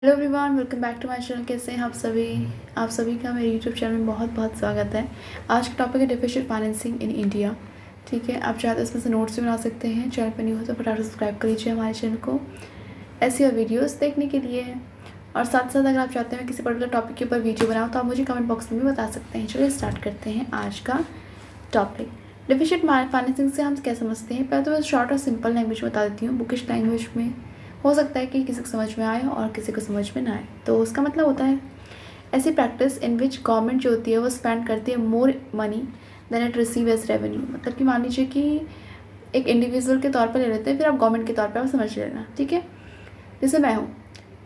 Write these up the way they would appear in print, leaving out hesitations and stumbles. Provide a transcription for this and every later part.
Hello everyone, welcome back to my channel. कैसे हैं आप सभी का मेरे यूट्यूब चैनल में बहुत बहुत स्वागत है। आज का टॉपिक है डिफिशिएंट फाइनेंसिंग इन इंडिया। ठीक है, आप चाहे तो इसमें से नोट्स भी बना सकते हैं। चैनल पर नहीं हो तो फटाफट सब्सक्राइब कर लीजिए हमारे चैनल को ऐसी और वीडियोज़ देखने के लिए। और साथ साथ अगर आप चाहते हैं किसी पर्टिकुलर टॉपिक के ऊपर वीडियो बनाओ तो आप मुझे कमेंट बॉक्स में भी बता सकते हैं। चलिए स्टार्ट करते हैं आज का टॉपिक। डिफिशिएंट फाइनेंसिंग से हम क्या समझते हैं। पहले तो मैं शॉर्ट और सिंपल लैंग्वेज में बता देती हूँ। बुकिश लैंग्वेज में हो सकता है कि किसी को समझ में आए और किसी को समझ में ना आए। तो उसका मतलब होता है ऐसी प्रैक्टिस इन विच गवर्नमेंट जो होती है वो स्पेंड करती है more money than it receive as revenue. मतलब कि मान लीजिए कि एक इंडिविजुअल के तौर पर ले लेते हैं, फिर आप गवर्नमेंट के तौर पर आप समझ लेना। ठीक है, जैसे मैं हूँ,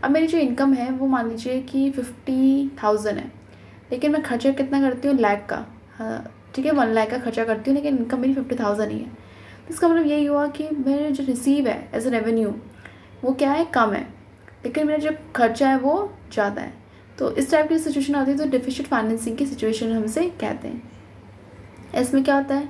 अब मेरी जो इनकम है वो मान लीजिए कि 50,000 है, लेकिन मैं खर्चा कितना करती हूँ, लाख का। हाँ ठीक है, 1 लाख का खर्चा करती हूँ, लेकिन इनकम मेरी 50,000 ही है। तो इसका मतलब यही हुआ कि मेरे जो रिसीव है एज ए रेवेन्यू वो क्या है, कम है, लेकिन मेरा जो खर्चा है वो ज़्यादा है। तो इस टाइप की सिचुएशन आती है तो डिफिशिएंट फाइनेंसिंग की सिचुएशन हम इसे कहते हैं। इसमें क्या होता है,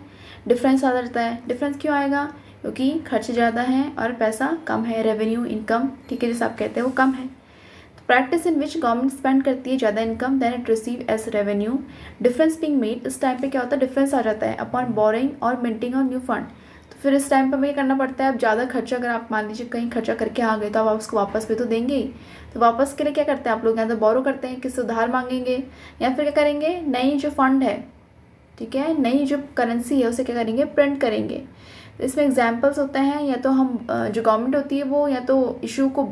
डिफरेंस आ जाता है। डिफरेंस क्यों आएगा, क्योंकि खर्चे ज़्यादा हैं और पैसा कम है, रेवेन्यू इनकम, ठीक है, जैसे आप कहते हैं वो कम है। तो practice in which government spend करती है ज़्यादा income than it receive as revenue, difference being made. इस टाइम पे क्या होता है, डिफरेंस आ जाता है अपॉन बोरिंग और मिंटिंग ऑन न्यू फंड। फिर इस टाइम पर हमें करना पड़ता है, अब ज़्यादा खर्चा अगर आप मान लीजिए कहीं खर्चा करके आ गए तो आप उसको वापस भी तो देंगे ही। तो वापस के लिए क्या करते हैं आप लोग, या तो बोरो करते हैं, किससे उधार मांगेंगे, या फिर क्या करेंगे, नई जो फंड है, ठीक है, नई जो करेंसी है उसे क्या करेंगे, प्रिंट करेंगे। तो इसमें एग्जाम्पल्स होते हैं, या तो हम जो गवर्नमेंट होती है वो या तो इशू को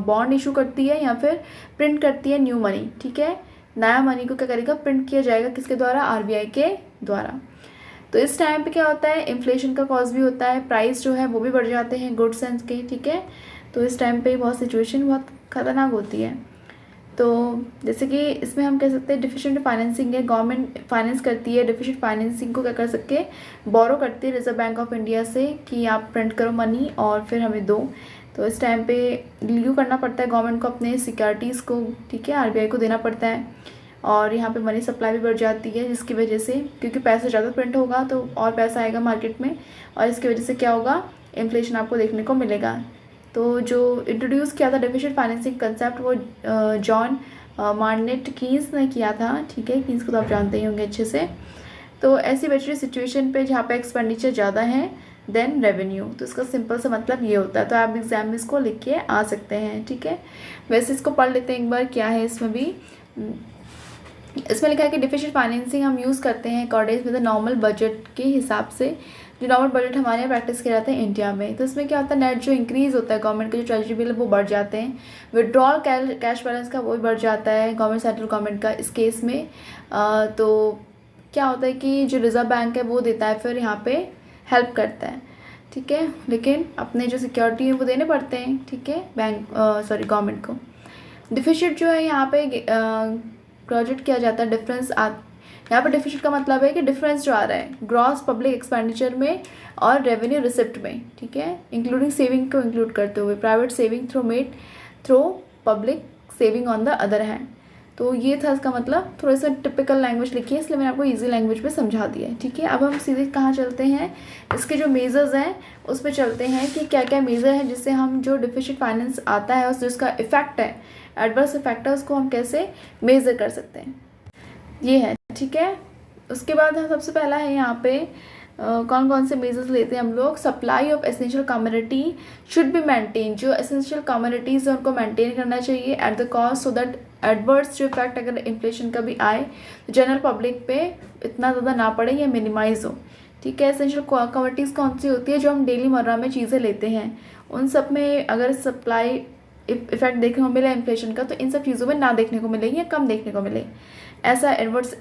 बॉन्ड इशू करती है या फिर प्रिंट करती है न्यू मनी। ठीक है, नया मनी को क्या करेगा, प्रिंट किया जाएगा, किसके द्वारा, आरबीआई के द्वारा। तो इस टाइम पे क्या होता है, इन्फ्लेशन का कॉज भी होता है, प्राइस जो है वो भी बढ़ जाते हैं गुड्स एंड के। ठीक है, तो इस टाइम पे बहुत सिचुएशन बहुत ख़तरनाक होती है। तो जैसे कि इसमें हम कह सकते हैं डिफिशिएंट फाइनेंसिंग है, गवर्नमेंट फाइनेंस करती है। डिफिशिएंट फाइनेंसिंग को क्या कर सकते हैं, बोरो करती है रिजर्व बैंक ऑफ इंडिया से कि आप प्रिंट करो मनी और फिर हमें दो। तो इस टाइम पे रिलीव करना पड़ता है गवर्नमेंट को अपने सिक्योरिटीज़ को, ठीक है, आरबीआई को देना पड़ता है। और यहाँ पे मनी सप्लाई भी बढ़ जाती है, जिसकी वजह से, क्योंकि पैसा ज़्यादा प्रिंट होगा तो और पैसा आएगा मार्केट में, और इसकी वजह से क्या होगा, इन्फ्लेशन आपको देखने को मिलेगा। तो जो इंट्रोड्यूस किया था डिफिशिएंट फाइनेंसिंग कंसेप्ट वो जॉन मार्नेट कीन्स ने किया था। ठीक है, कीन्स को तो आप जानते ही होंगे अच्छे से। तो ऐसी बच रही सिचुएशन पे जहाँ पे एक्सपेंडिचर ज़्यादा है देन रेवेन्यू, तो इसका सिंपल सा मतलब ये होता है। तो आप एग्जाम में इसको लिख के आ सकते हैं। ठीक है, वैसे इसको पढ़ लेते हैं एक बार, क्या है इसमें भी। इसमें लिखा है कि डिफिशिएंट फाइनेंसिंग हम यूज़ करते हैं according with the normal budget के हिसाब से, जो नॉर्मल बजट हमारे यहाँ प्रैक्टिस किए जाते हैं इंडिया में। तो इसमें क्या होता है, नेट जो इंक्रीज़ होता है गवर्नमेंट के जो ट्रेजरी बिल वो बढ़ जाते हैं, विड्रॉल कैश बैलेंस का वो भी बढ़ जाता है गवर्नमेंट, सेंट्रल गवर्नमेंट का इस केस में। तो क्या होता है कि जो रिजर्व बैंक है वो देता है, फिर यहाँ पे हेल्प करता है। ठीक है, लेकिन अपने जो सिक्योरिटी है वो देने पड़ते हैं, ठीक है, बैंक गवर्नमेंट को। डिफिशिएंट जो है यहाँ पे प्रोजेक्ट किया जाता है, डिफरेंस यहाँ पर डिफिशिएंट का मतलब है कि डिफरेंस जो आ रहा है ग्रॉस पब्लिक एक्सपेंडिचर में और रेवेन्यू रिसिप्ट में। ठीक है, इंक्लूडिंग सेविंग को इंक्लूड करते हुए, private saving through public saving on the other hand. तो ये था इसका मतलब। थोड़ा सा टिपिकल लैंग्वेज लिखी है, इसलिए मैंने आपको इजी लैंग्वेज में समझा दिया है। ठीक है, अब हम सीधे कहाँ चलते हैं, इसके जो मेजर्स हैं उस पर चलते हैं कि क्या क्या मेजर है जिससे हम जो डिफिशिएंट फाइनेंस आता है उस जिसका इफेक्ट है, एडवर्स इफेक्ट है, उसको हम कैसे मेजर कर सकते हैं, ये है। ठीक है, उसके बाद सबसे पहला है यहाँ पे कौन कौन से मेजर्स लेते हैं हम लोग। Supply of essential community should be maintain, जो एसेंशियल कम्युनिटीज़ है उनको मेंटेन करना चाहिए at the cost, so that adverse जो इफेक्ट अगर इन्फ्लेशन का भी आए तो जनरल पब्लिक पे इतना ज़्यादा ना पड़े या मिनिमाइज हो। ठीक है, एसेंशियल कम्युनिटीज़ कौन सी होती है, जो हम डेली मर्रा में चीज़ें लेते हैं, उन सब में अगर सप्लाई इफेक्ट देखने को मिले इन्फ्लेशन का, तो इन सब चीज़ों में ना देखने को मिले या कम देखने को मिले, ऐसा एडवर्स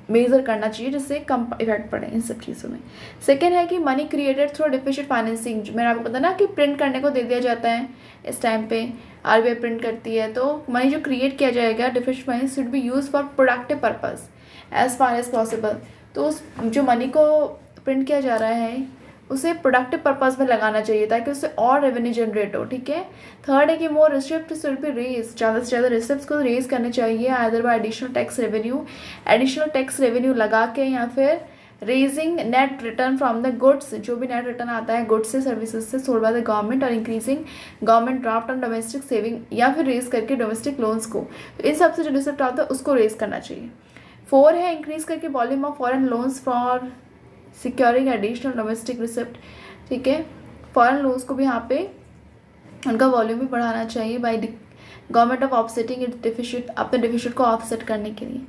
मेजर करना चाहिए जिससे कम इफेक्ट पड़े इन सब चीज़ों में। सेकेंड है कि money created through deficient financing, मैंने आपको पता ना कि प्रिंट करने को दे दिया जाता है इस टाइम पे, आरबीआई प्रिंट करती है। तो मनी जो क्रिएट किया जाएगा deficient finance should be use for productive purpose as far as possible. तो उस जो मनी को प्रिंट किया जा रहा है उसे प्रोडक्टिव पर्पस में लगाना चाहिए ताकि उससे और रेवेन्यू जनरेट हो। ठीक है, थर्ड है कि मोर रिसिप्ट शुड बी रेज, ज़्यादा से ज़्यादा रिसिप्ट को रेज करने चाहिए, either bye additional tax revenue लगा के या फिर raising net return from the goods, जो भी नेट रिटर्न आता है गुड्स से सर्विसेज से सोल्ड बाय द गवर्नमेंट, और increasing government draft on domestic saving, या फिर रेज करके डोमेस्टिक लोन्स को, तो इन सबसे जो रिसिप्ट आता है उसको रेज करना चाहिए। 4 है इंक्रीज करके volume of foreign loans for securing additional domestic receipt, ठीक है, फॉरेन लोन्स को भी यहाँ पे उनका वॉल्यूम भी बढ़ाना चाहिए by government of offsetting it deficit, अपने डिफिशिट को ऑफसेट करने के लिए।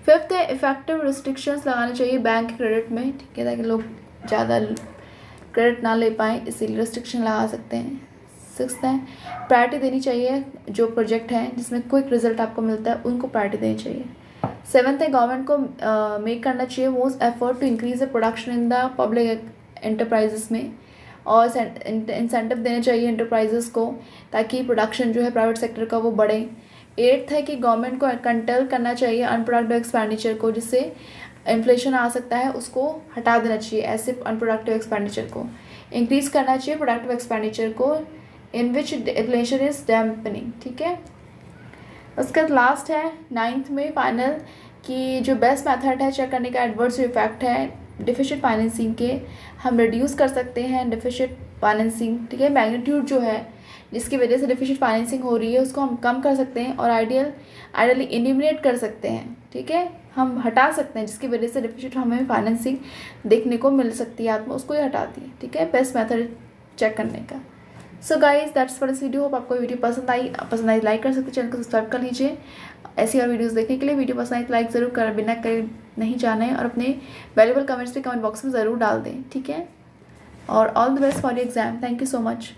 5th है इफेक्टिव रिस्ट्रिक्शंस लगाने चाहिए बैंक क्रेडिट में, ठीक है, ताकि लोग ज़्यादा क्रेडिट ना ले पाएँ, इसीलिए रिस्ट्रिक्शन लगा सकते हैं। 6th है प्रायोरिटी देनी चाहिए, जो प्रोजेक्ट हैं जिसमें क्विक रिजल्ट आपको मिलता है उनको प्रायोरिटी देनी चाहिए। 7th है गवर्नमेंट को मेक करना चाहिए most effort to increase the production in the public enterprises में, और इंसेंटिव देने चाहिए एंटरप्राइजेस को ताकि प्रोडक्शन जो है प्राइवेट सेक्टर का वो बढ़े। 8th है कि गवर्नमेंट को कंट्रोल करना चाहिए अनप्रोडक्टिव एक्सपेंडिचर को, जिससे इन्फ्लेशन आ सकता है उसको हटा देना चाहिए, ऐसे अनप्रोडक्टिव एक्सपेंडिचर को इंक्रीज करना चाहिए, प्रोडक्टिव एक्सपेंडिचर को इन विच इन्फ्लेशन इज डैम्पनिंग, ठीक है। उसके बाद लास्ट है 9th में फाइनल कि जो बेस्ट मेथड है चेक करने का एडवर्स इफेक्ट है डिफिशिट फाइनेंसिंग के, हम रिड्यूस कर सकते हैं डिफिशिट फाइनेंसिंग, ठीक है, मैग्नीट्यूड जो है जिसकी वजह से डिफिशिट फाइनेंसिंग हो रही है उसको हम कम कर सकते हैं और आइडियली एलिमिनेट कर सकते हैं, ठीक है, हम हटा सकते हैं जिसकी वजह से डिफिशिट हमें फाइनेंसिंग देखने को मिल सकती है, आत्मा उसको ही हटाती है, ठीक है, बेस्ट मेथड चेक करने का। So guys that's for this video. Hope आपको वीडियो पसंद आई लाइक कर सकते, चैनल को सब्सक्राइब कर लीजिए ऐसी और वीडियोस देखने के लिए। वीडियो पसंद आई तो लाइक ज़रूर कर, बिना करे नहीं जाना है, और अपने वैल्यूबल कमेंट्स भी कमेंट बॉक्स में ज़रूर डाल दें, ठीक है, और all the best for your exam. Thank you so much.